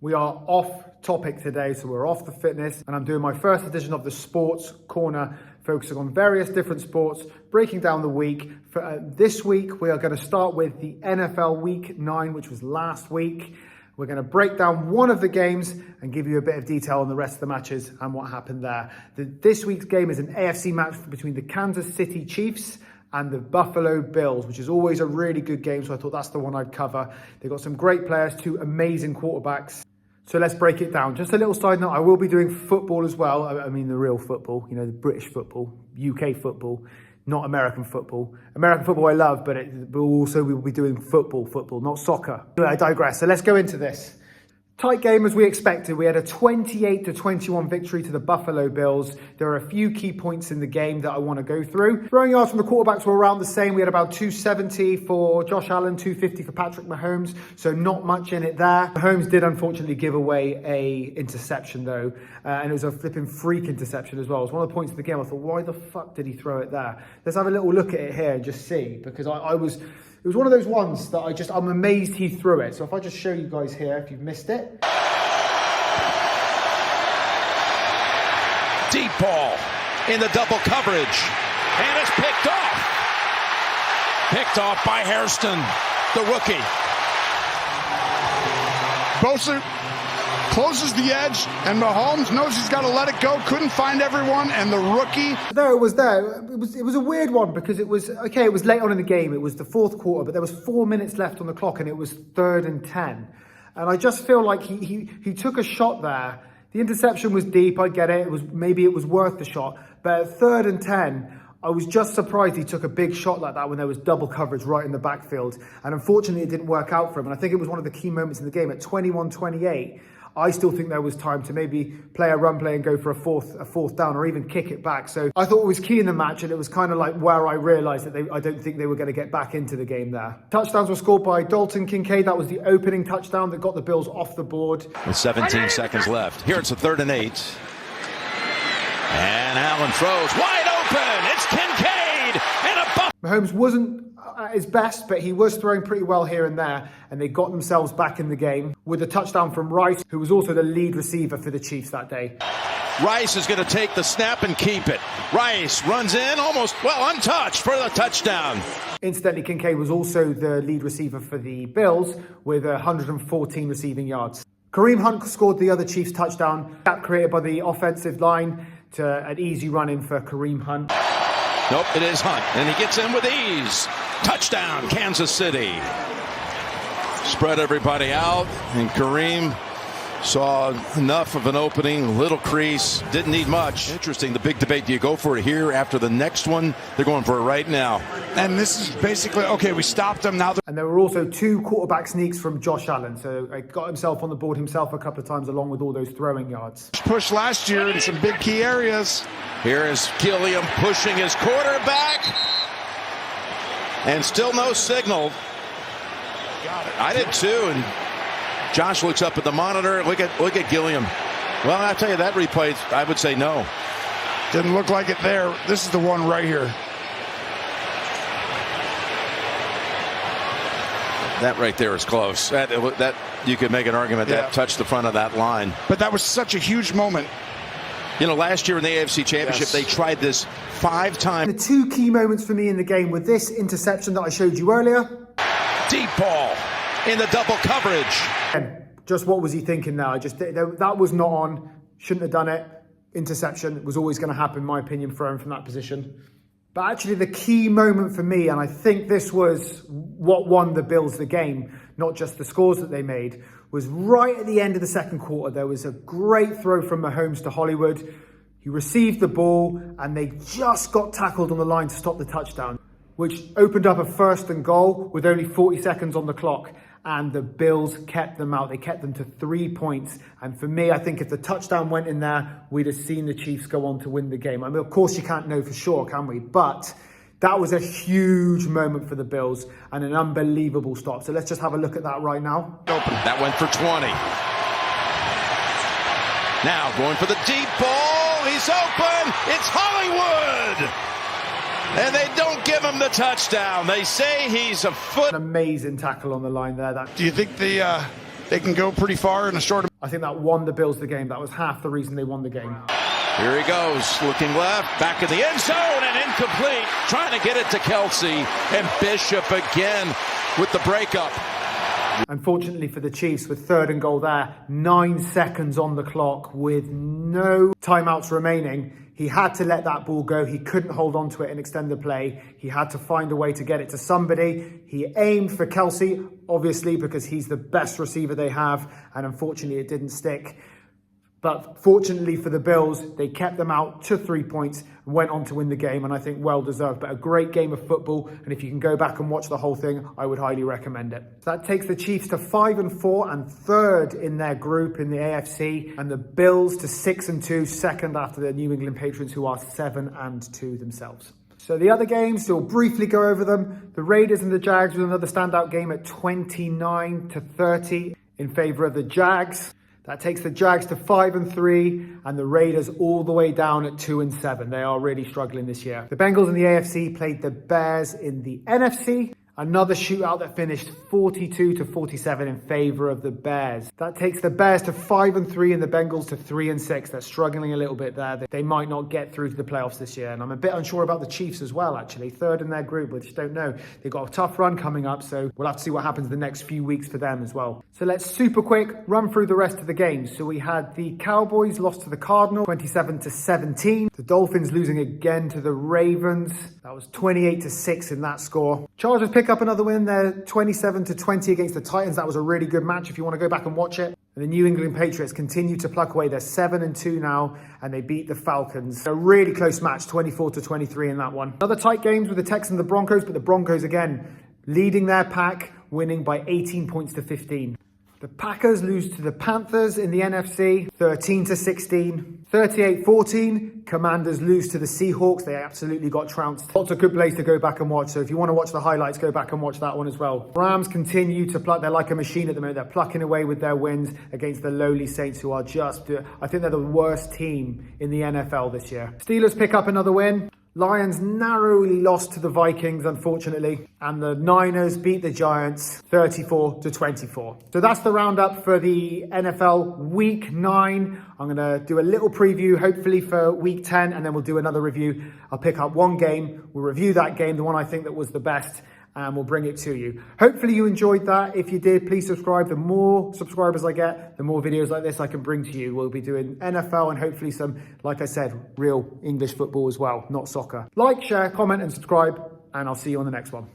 We are off topic today, so we're off the fitness, and I'm doing my first edition of the Sports Corner, focusing on various different sports, breaking down the week. For this week, we are going to start with the NFL Week 9, which was last week. We're going to break down one of the games and give you a bit of detail on the rest of the matches and what happened there. This week's game is an AFC match between the Kansas City Chiefs and the Buffalo Bills, which is always a really good game, so I thought that's the one I'd cover. They've got some great players, two amazing quarterbacks. So let's break it down. Just a little side note, I will be doing football as well. I mean the real football, the British football, UK football, not American football. American football I love, but also we will be doing football, not soccer. But I digress, so let's go into this. Tight game as we expected. We had a 28-21 victory to the Buffalo Bills. There are a few key points in the game that I want to go through. Throwing yards from the quarterbacks were around the same. We had about 270 for Josh Allen, 250 for Patrick Mahomes, so not much in it there. Mahomes did unfortunately give away a interception though, and it was a flipping freak interception as well. It was one of the points of the game. I thought, why the fuck did he throw it there? Let's have a little look at it here and just see, because it was one of those ones that I'm amazed he threw it. So if I just show you guys here, if you've missed it. Deep ball in the double coverage. And it's picked off. Picked off by Hairston, the rookie. Bosa closes the edge, and Mahomes knows he's got to let it go. Couldn't find everyone, and the rookie. There it was. It was a weird one because it was late on in the game. It was the fourth quarter, but there was 4 minutes left on the clock, and it was 3rd and 10. And I just feel like he took a shot there. The interception was deep. I get it. Maybe it was worth the shot, but at 3rd and 10. I was just surprised he took a big shot like that when there was double coverage right in the backfield. And unfortunately, it didn't work out for him. And I think it was one of the key moments in the game at 21-28. I still think there was time to maybe play a run play and go for a fourth down or even kick it back. So I thought it was key in the match, and it was kind of like where I realised that I don't think they were going to get back into the game there. Touchdowns were scored by Dalton Kincaid. That was the opening touchdown that got the Bills off the board. With 17 seconds left. Here it's a 3rd and 8. And Allen throws wide open. It's Kincaid and a buff. Mahomes wasn't at his best, but he was throwing pretty well here and there, and they got themselves back in the game with a touchdown from Rice, who was also the lead receiver for the Chiefs that day. Rice is going to take the snap and keep it. Rice runs in almost, untouched for the touchdown. Incidentally, Kincaid was also the lead receiver for the Bills with 114 receiving yards. Kareem Hunt scored the other Chiefs touchdown. Gap created by the offensive line to an easy run in for Kareem Hunt. Nope, it is Hunt, and he gets in with ease. Touchdown, Kansas City. Spread everybody out, and Kareem saw enough of an opening, little crease, didn't need much. Interesting, the big debate, do you go for it here after the next one? They're going for it right now. And this is basically, okay, we stopped them now. And there were also 2 quarterback sneaks from Josh Allen, so he got himself on the board himself a couple of times along with all those throwing yards. Push last year in some big key areas. Here is Gilliam pushing his quarterback. And still no signal. I did too, and Josh looks up at the monitor. Look at Gilliam. Well, I'll tell you, that replay, I would say no. Didn't look like it there. This is the one right here. That right there is close. That you could make an argument that touched the front of that line. But that was such a huge moment. Last year in the AFC Championship, They tried this 5 times. The 2 key moments for me in the game were this interception that I showed you earlier. Deep ball in the double coverage. And just what was he thinking now? That was not on. Shouldn't have done it. Interception was always going to happen, in my opinion, for him from that position. But actually the key moment for me, and I think this was what won the Bills the game, not just the scores that they made, was right at the end of the second quarter. There was a great throw from Mahomes to Hollywood. He received the ball, and they just got tackled on the line to stop the touchdown, which opened up a 1st and goal with only 40 seconds on the clock. And the Bills kept them out. They kept them to 3 points. And for me, I think if the touchdown went in there, we'd have seen the Chiefs go on to win the game. I mean, of course, you can't know for sure, can we? But that was a huge moment for the Bills and an unbelievable stop. So let's just have a look at that right now. That went for 20. Now going for the deep ball. He's open. It's Hollywood. And they don't give him the touchdown. They say he's a foot. An amazing tackle on the line there. Do you think the they can go pretty far in a short. I think that won the Bills the game. That was half the reason they won the game. Here he goes, looking left, back in the end zone, and incomplete. Trying to get it to Kelsey, and Bishop again with the breakup. Unfortunately for the Chiefs, with 3rd and goal there, 9 seconds on the clock with no timeouts remaining, he had to let that ball go. He couldn't hold on to it and extend the play. He had to find a way to get it to somebody. He aimed for Kelsey, obviously, because he's the best receiver they have, and unfortunately it didn't stick. But fortunately for the Bills, they kept them out to 3 points and went on to win the game, and I think well deserved. But a great game of football, and if you can go back and watch the whole thing, I would highly recommend it. So that takes the Chiefs to 5-4 and 3rd in their group in the AFC, and the Bills to 6-2, second after the New England Patriots, who are 7-2 themselves. So the other games, we'll briefly go over them. The Raiders and the Jags with another standout game at 29-30 in favor of the Jags. That takes the Jags to 5-3 and the Raiders all the way down at 2-7. They are really struggling this year. The Bengals in the AFC played the Bears in the NFC. Another shootout that finished 42-47 in favor of the Bears. That takes the Bears to 5-3 and the Bengals to 3-6. They're struggling a little bit there. They might not get through to the playoffs this year. And I'm a bit unsure about the Chiefs as well, actually. 3rd in their group, which don't know. They've got a tough run coming up, so we'll have to see what happens the next few weeks for them as well. So let's super quick run through the rest of the games. So we had the Cowboys lost to the Cardinals, 27-17. The Dolphins losing again to the Ravens. That was 28-6 in that score. Chargers pick up another win there, 27-20 against the Titans. That was a really good match if you want to go back and watch it. And the New England Patriots continue to pluck away. They're 7-2 now, and they beat the Falcons. A really close match, 24-23 in that one. Another tight games with the Texans and the Broncos, but the Broncos again leading their pack, winning by 18 points to 15. The Packers lose to the Panthers in the NFC, 13-16. 38-14, Commanders lose to the Seahawks. They absolutely got trounced. Lots of good plays to go back and watch. So if you want to watch the highlights, go back and watch that one as well. Rams continue to pluck. They're like a machine at the moment. They're plucking away with their wins against the lowly Saints, who are just, I think they're the worst team in the NFL this year. Steelers pick up another win. Lions narrowly lost to the Vikings, unfortunately, and the Niners beat the Giants 34-24. So that's the roundup for the NFL Week 9. I'm going to do a little preview, hopefully for Week 10, and then we'll do another review. I'll pick up one game, we'll review that game, the one I think that was the best, and we'll bring it to you. Hopefully you enjoyed that. If you did, please subscribe. The more subscribers I get, the more videos like this I can bring to you. We'll be doing NFL and hopefully some, like I said, real English football as well, not soccer. Like, share, comment, and subscribe, and I'll see you on the next one.